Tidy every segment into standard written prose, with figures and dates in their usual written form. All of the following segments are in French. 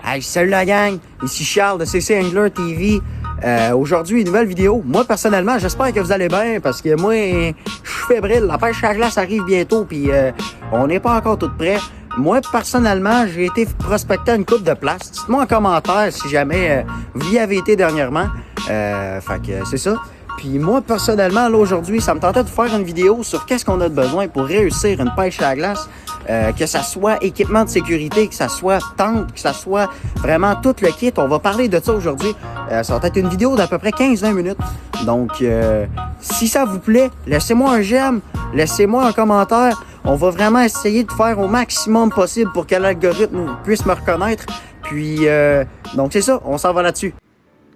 Hey, salut la gang, ici Charles de CC Angler TV. Aujourd'hui, une nouvelle vidéo. Moi, personnellement, j'espère que vous allez bien parce que moi, je suis fébrile. La pêche à glace arrive bientôt puis on n'est pas encore tout prêt. Moi, personnellement, j'ai été prospecter une coupe de place. Dites-moi en commentaire si jamais vous y avez été dernièrement. Fait que c'est ça. Puis moi, personnellement, là, aujourd'hui, ça me tentait de faire une vidéo sur qu'est-ce qu'on a de besoin pour réussir une pêche à la glace. Que ça soit équipement de sécurité, que ça soit tente, que ça soit vraiment tout le kit. On va parler de ça aujourd'hui. Ça va être une vidéo d'à peu près 15-20 minutes. Donc, si ça vous plaît, laissez-moi un j'aime, laissez-moi un commentaire. On va vraiment essayer de faire au maximum possible pour que l'algorithme puisse me reconnaître. Puis, donc c'est ça, on s'en va là-dessus.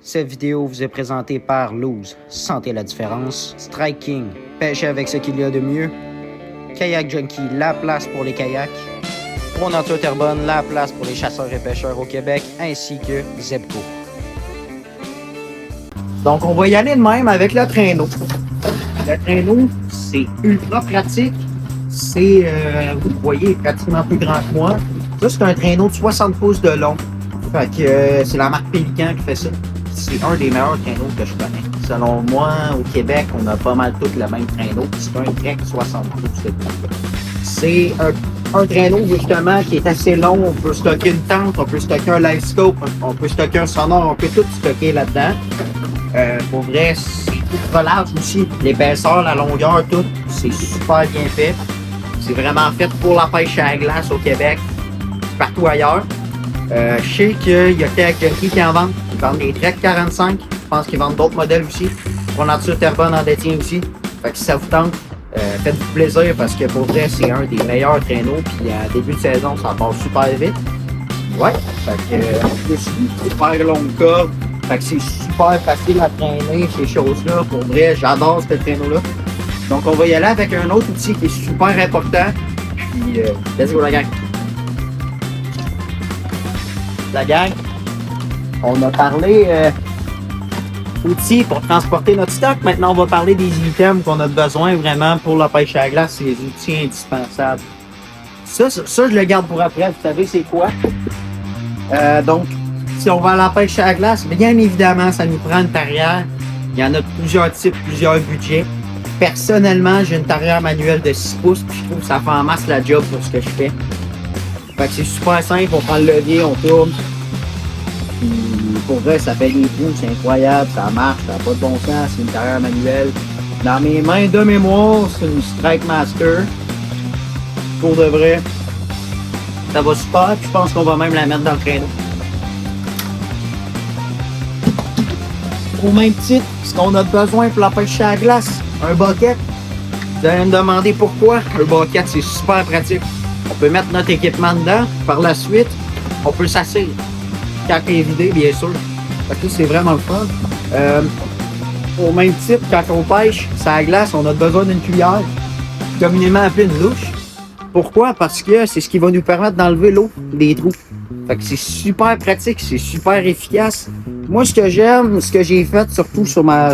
Cette vidéo vous est présentée par Lose, sentez la différence. Strike King, pêchez avec ce qu'il y a de mieux. Kayak Junkie, la place pour les kayaks. Pro Nature Terrebonne, la place pour les chasseurs et pêcheurs au Québec, ainsi que Zebco. Donc, on va y aller de même avec le traîneau. Le traîneau, c'est ultra pratique. C'est, vous voyez, pratiquement plus grand que moi. Ça, c'est un traîneau de 60 pouces de long. Fait que c'est la marque Pélican qui fait ça. C'est un des meilleurs traîneaux que je connais. Selon moi, au Québec, on a pas mal tous le même traîneau. C'est un Trek 60 pouces. C'est un traîneau, justement, qui est assez long. On peut stocker une tente, on peut stocker un live scope, on peut stocker un sonore, on peut tout stocker là-dedans. Pour vrai, c'est ultra large aussi. L'épaisseur, la longueur, tout, c'est super bien fait. C'est vraiment fait pour la pêche à la glace au Québec, partout ailleurs. Je sais qu'il y a Kayak Junkie qui en vendent. Ils vendent des Trek 45. Je pense qu'ils vendent d'autres modèles aussi. Pro Nature Terrebonne en détient aussi. Fait que si ça vous tente, faites-vous plaisir parce que pour vrai, c'est un des meilleurs traîneaux. Puis à début de saison, ça passe super vite. Ouais. Fait que en plus, une super longue corde. Fait que c'est super facile à traîner ces choses-là. Pour vrai, j'adore ce traîneau-là. Donc on va y aller avec un autre outil qui est super important. Puis let's go la gang. La gang, on a parlé outils pour transporter notre stock. Maintenant, on va parler des items qu'on a besoin vraiment pour la pêche à la glace. C'est les outils indispensables. Ça, je le garde pour après. Vous savez, c'est quoi? Donc, si on va à la pêche à la glace, bien évidemment, ça nous prend une tarière. Il y en a plusieurs types, plusieurs budgets. Personnellement, j'ai une tarière manuelle de 6 pouces. Puis je trouve que ça fait en masse la job pour ce que je fais. Fait que c'est super simple, on prend le levier, on tourne. Puis pour vrai, ça fait des trous, c'est incroyable, ça marche, ça n'a pas de bon sens, c'est une tarière manuelle. Dans mes mains de mémoire, c'est une Strike Master. Pour de vrai, ça va super, puis je pense qu'on va même la mettre dans le traîneau. Au même titre, ce qu'on a besoin pour la pêche à la glace, un bucket. Vous allez me demander pourquoi. Un bucket, c'est super pratique. On peut mettre notre équipement dedans. Par la suite, on peut s'asseoir. Quand il est vidé, bien sûr. Fait que c'est vraiment le fun. Au même titre, quand on pêche sur la glace, on a besoin d'une cuillère, communément appelée une louche. Pourquoi? Parce que c'est ce qui va nous permettre d'enlever l'eau des trous. Fait que c'est super pratique, c'est super efficace. Moi, ce que j'aime, ce que j'ai fait, surtout sur ma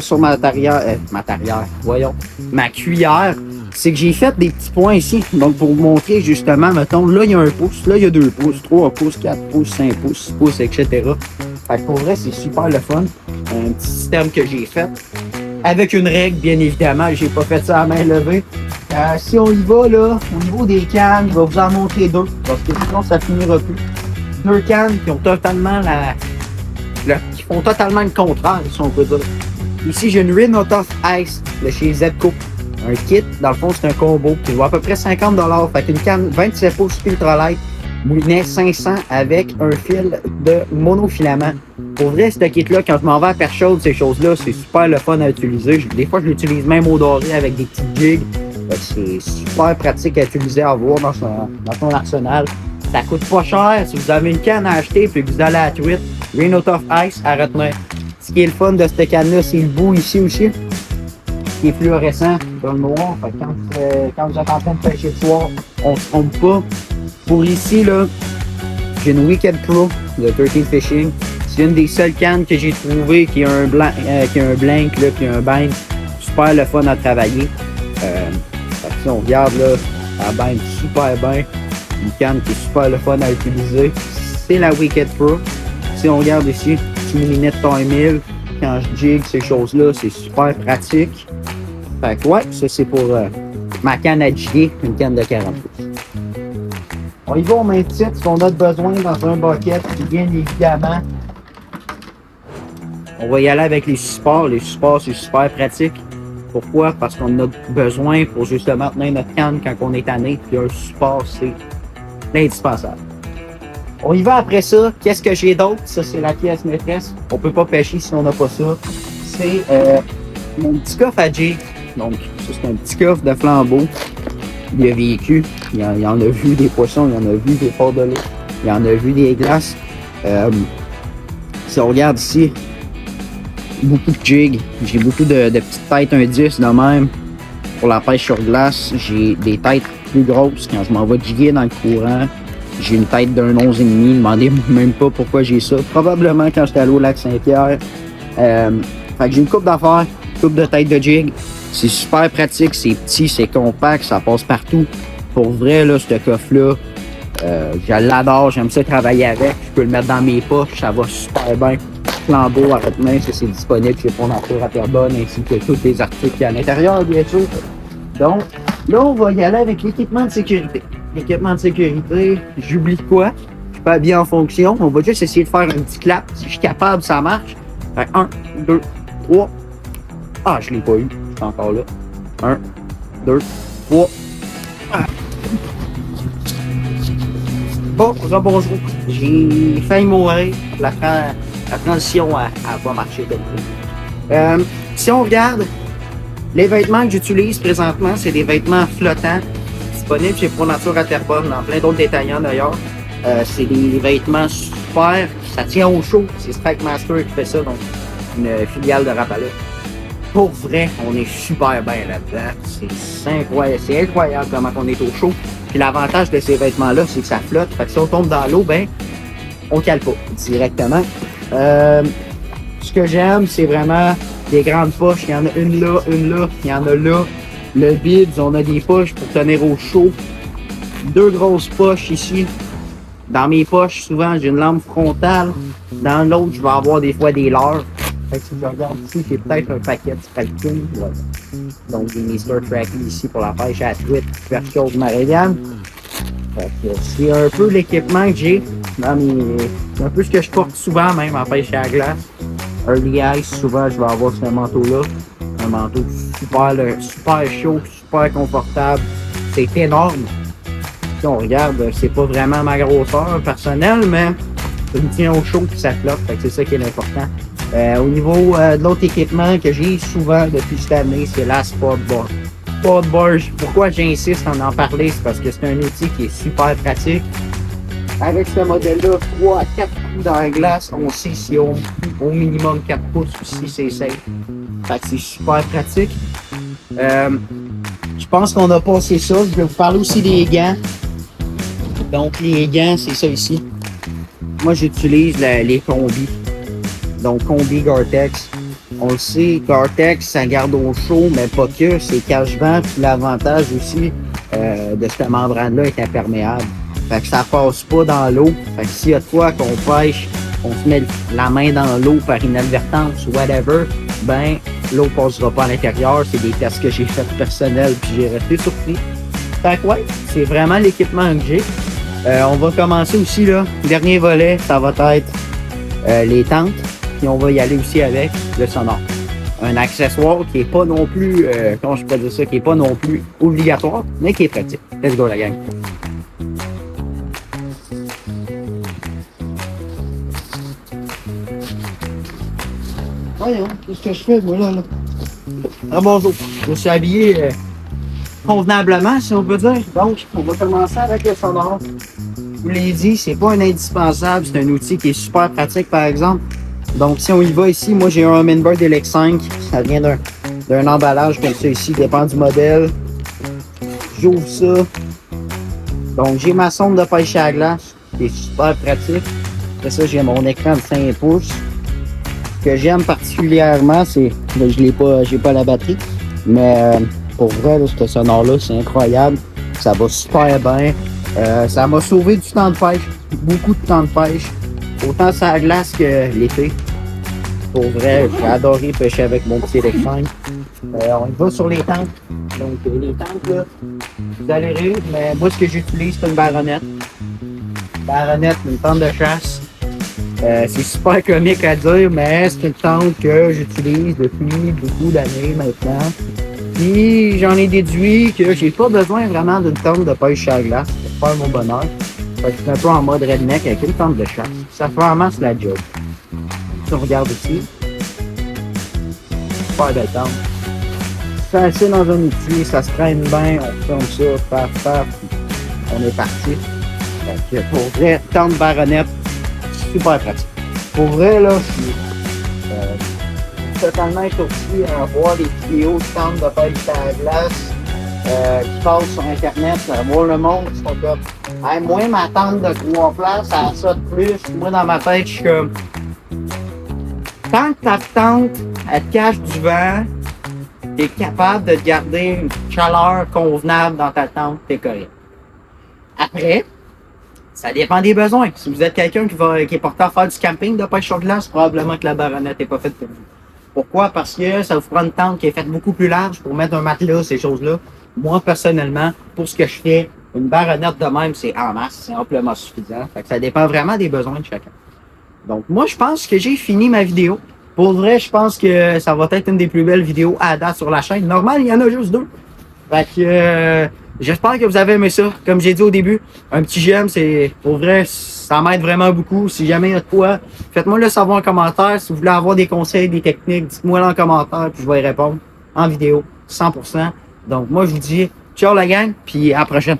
cuillère, c'est que j'ai fait des petits points ici. Donc, pour vous montrer justement, mettons, là, il y a 1 pouce, là, il y a 2 pouces, 3 pouces, 4 pouces, 5 pouces, 6 pouces, etc. Fait que pour vrai, c'est super le fun. Un petit système que j'ai fait. Avec une règle, bien évidemment, j'ai pas fait ça à main levée. Si on y va, là, au niveau des cannes, il va vous en montrer 2. Parce que sinon, ça finira plus. 2 cannes qui ont totalement qui font totalement le contraire, si on peut dire. Ici, j'ai une Rin Out of Ice de chez Zebco. Un kit, dans le fond, c'est un combo qui vaut à peu près 50$. Fait qu'une canne 27 pouces ultralight, moulinet 500 avec un fil de monofilament. Pour vrai, ce kit-là, quand je m'en vais à perche chaude, ces choses-là, c'est super le fun à utiliser. Des fois, je l'utilise même au doré avec des petites jigs. C'est super pratique à utiliser, à avoir dans son arsenal. Ça coûte pas cher. Si vous avez une canne à acheter et que vous allez à Tweet, Rin Out of Ice à retenir. Ce qui est le fun de cette canne-là, c'est le bout ici aussi, qui est fluorescent dans le noir. Fait que quand vous êtes en train de pêcher le soir, on se trompe pas. Pour ici, là, j'ai une Wicked Pro de 13 Fishing. C'est une des seules cannes que j'ai trouvées qui a un blanc, là, qui a un bang. Super le fun à travailler. Si on regarde là, elle baigne super bien. Une canne qui est super le fun à utiliser. c'est la Wicked Pro. Si on regarde ici, petit minute timer, quand je jig, ces choses-là, c'est super pratique. Fait que ouais, ça c'est pour ma canne à jiguer, une canne de 40 pouces. On y va au même titre, ce qu'on a besoin dans un bucket, bien évidemment. On va y aller avec les supports. Les supports, c'est super pratique. Pourquoi? Parce qu'on a besoin pour justement tenir notre canne quand on est tanné. Puis un support, c'est indispensable. On y va après ça. Qu'est-ce que j'ai d'autre? Ça, c'est la pièce maîtresse. On peut pas pêcher si on n'a pas ça. C'est mon petit coffre à jig. Donc, ça, c'est un petit coffre de flambeau. Il a vécu. Il en a vu des poissons, il en a vu des porcs de l'eau, il en a vu des glaces. Si on regarde ici, beaucoup de jigs. J'ai beaucoup de petites têtes 1,10 de même. Pour la pêche sur glace, j'ai des têtes plus grosses quand je m'en vais jiguer dans le courant. J'ai une tête d'un 11,5. Demandez-moi même pas pourquoi j'ai ça. Probablement quand j'étais allé au lac Saint-Pierre. Fait que j'ai une coupe d'affaires, une coupe de tête de jig. C'est super pratique, c'est petit, c'est compact, ça passe partout. Pour vrai, là, ce coffre-là, je l'adore, j'aime ça travailler avec. Je peux le mettre dans mes poches, ça va super bien. Flambeau à votre main, ça c'est disponible chez Fonds Nature à Terrebonne, ainsi que tous les articles qu'il y a à l'intérieur, bien sûr. Donc, là, on va y aller avec l'équipement de sécurité. L'équipement de sécurité, j'oublie quoi? Je suis pas habillé en fonction. On va juste essayer de faire un petit clap. Si je suis capable, ça marche. Fait 1, 2, 3. Ah, je l'ai pas eu. Je suis encore là. 1, 2, 3. Ah. Bon, bonjour. J'ai failli mourir. La transition a pas marché comme ça. Si on regarde, les vêtements que j'utilise présentement, c'est des vêtements flottants, disponibles chez Pro Nature à Terrebonne, dans plein d'autres détaillants d'ailleurs. C'est des vêtements super, ça tient au chaud. C'est Strike Master qui fait ça, donc une filiale de Rapala. Pour vrai, on est super bien là-dedans. C'est incroyable comment on est au chaud. Puis l'avantage de ces vêtements-là, c'est que ça flotte. Fait que si on tombe dans l'eau, ben, on cale pas directement. Ce que j'aime, c'est vraiment des grandes poches. Il y en a une là, il y en a là. Le bibs, on a des poches pour tenir au chaud. 2 grosses poches ici. Dans mes poches, souvent, j'ai une lampe frontale. Dans l'autre, je vais avoir des fois des leurres. Fait que si je regarde ici, j'ai peut-être un paquet de Falcon. Voilà. Donc, des Mr. Tracky ici pour la pêche à truite, perche chaude Marianne. Fait que c'est un peu l'équipement que j'ai dans mes... C'est un peu ce que je porte souvent, même en pêche à la glace. Early Ice, souvent, je vais avoir ce manteau-là. Un manteau super chaud, super confortable. C'est énorme. Si on regarde, c'est pas vraiment ma grosseur personnelle, mais ça me tient au chaud et ça flotte. Fait que c'est ça qui est l'important. Au niveau de l'autre équipement que j'ai souvent depuis cette année, c'est la Sportboard. Sportboard, pourquoi j'insiste en parler, c'est parce que c'est un outil qui est super pratique. Avec ce modèle-là, 3 à 4 coups dans la glace, on sait si on au minimum 4 pouces ou si c'est safe. Fait que c'est super pratique. Je pense qu'on a passé ça. Je vais vous parler aussi des gants. Donc les gants, c'est ça ici. Moi, j'utilise les combis. Donc, combi Gore-Tex. On le sait, Gore-Tex, ça garde au chaud, mais pas que. C'est cache-vent. Puis l'avantage aussi de cette membrane-là est imperméable. Fait que ça passe pas dans l'eau. Fait que s'il y a de quoi qu'on pêche, on se met la main dans l'eau par inadvertance ou whatever, ben, l'eau passera pas à l'intérieur. C'est des tests que j'ai fait personnels puis j'ai resté surpris. Fait que ouais, c'est vraiment l'équipement que j'ai. On va commencer aussi, là. Le dernier volet, ça va être les tentes. Puis on va y aller aussi avec le sonore. Un accessoire qui est pas non plus, comment je peux dire ça, qui est pas non plus obligatoire, mais qui est pratique. Let's go la gang. Voyons, qu'est-ce que je fais moi là? Ah bonjour. Je me suis habillé convenablement, si on peut dire. Donc, on va commencer avec le sonore. Je vous l'ai dit, c'est pas un indispensable, c'est un outil qui est super pratique par exemple. Donc, si on y va ici, moi j'ai un Humminbird Elix 5. Ça vient d'un emballage comme ça ici, dépend du modèle. J'ouvre ça. Donc, j'ai ma sonde de pêche à la glace, qui est super pratique. Après ça, j'ai mon écran de 5 pouces. Ce que j'aime particulièrement, c'est que j'ai pas la batterie. Mais pour vrai, là, ce sonore-là, c'est incroyable. Ça va super bien. Ça m'a sauvé du temps de pêche. beaucoup de temps de pêche, autant sur la glace que l'été. Pour vrai, j'ai adoré pêcher avec mon petit électron. On y va sur les tentes. Donc, les tentes, là, vous allez rire, mais moi, ce que j'utilise, c'est une baronnette. Baronnette, une tente de chasse. C'est super comique à dire, mais c'est une tente que j'utilise depuis beaucoup d'années maintenant. Puis, j'en ai déduit que j'ai pas besoin vraiment d'une tente de pêche à la glace pour faire mon bonheur. Fait que je suis un peu en mode redneck avec une tente de chasse. Ça fait vraiment la job. Si on regarde ici, super belle tente. C'est assis dans un outil, ça se traîne bien, on ferme ça, paf, paf, on est parti. Fait que pour vrai, tente baronnette, super pratique. Pour vrai, là, je suis totalement étourdi à voir les vidéos de tente de pêche à la glace qui passent sur Internet, voir le monde qui sont comme hey, moi, ma tente de 3 places, ça a ça de plus. Moi, dans ma tête, je suis comme tant que ta tente, elle te cache du vent, t'es capable de garder une chaleur convenable dans ta tente, t'es correct. Après, ça dépend des besoins. Si vous êtes quelqu'un qui est porté à faire du camping de pêche sur glace, probablement que la baronnette n'est pas faite pour vous. Pourquoi? Parce que ça vous prend une tente qui est faite beaucoup plus large pour mettre un matelas, ces choses-là. Moi, personnellement, pour ce que je fais, une baronnette de même, c'est en masse, c'est amplement suffisant. Fait que ça dépend vraiment des besoins de chacun. Donc, moi, je pense que j'ai fini ma vidéo. Pour vrai, je pense que ça va être une des plus belles vidéos à date sur la chaîne. Normal, il y en a juste 2. Fait que j'espère que vous avez aimé ça. Comme j'ai dit au début, un petit j'aime, c'est pour vrai, ça m'aide vraiment beaucoup. Si jamais il y a de quoi, faites-moi le savoir en commentaire. Si vous voulez avoir des conseils, des techniques, dites-moi en commentaire, puis je vais y répondre en vidéo, 100%. Donc moi, je vous dis ciao la gang, puis à la prochaine.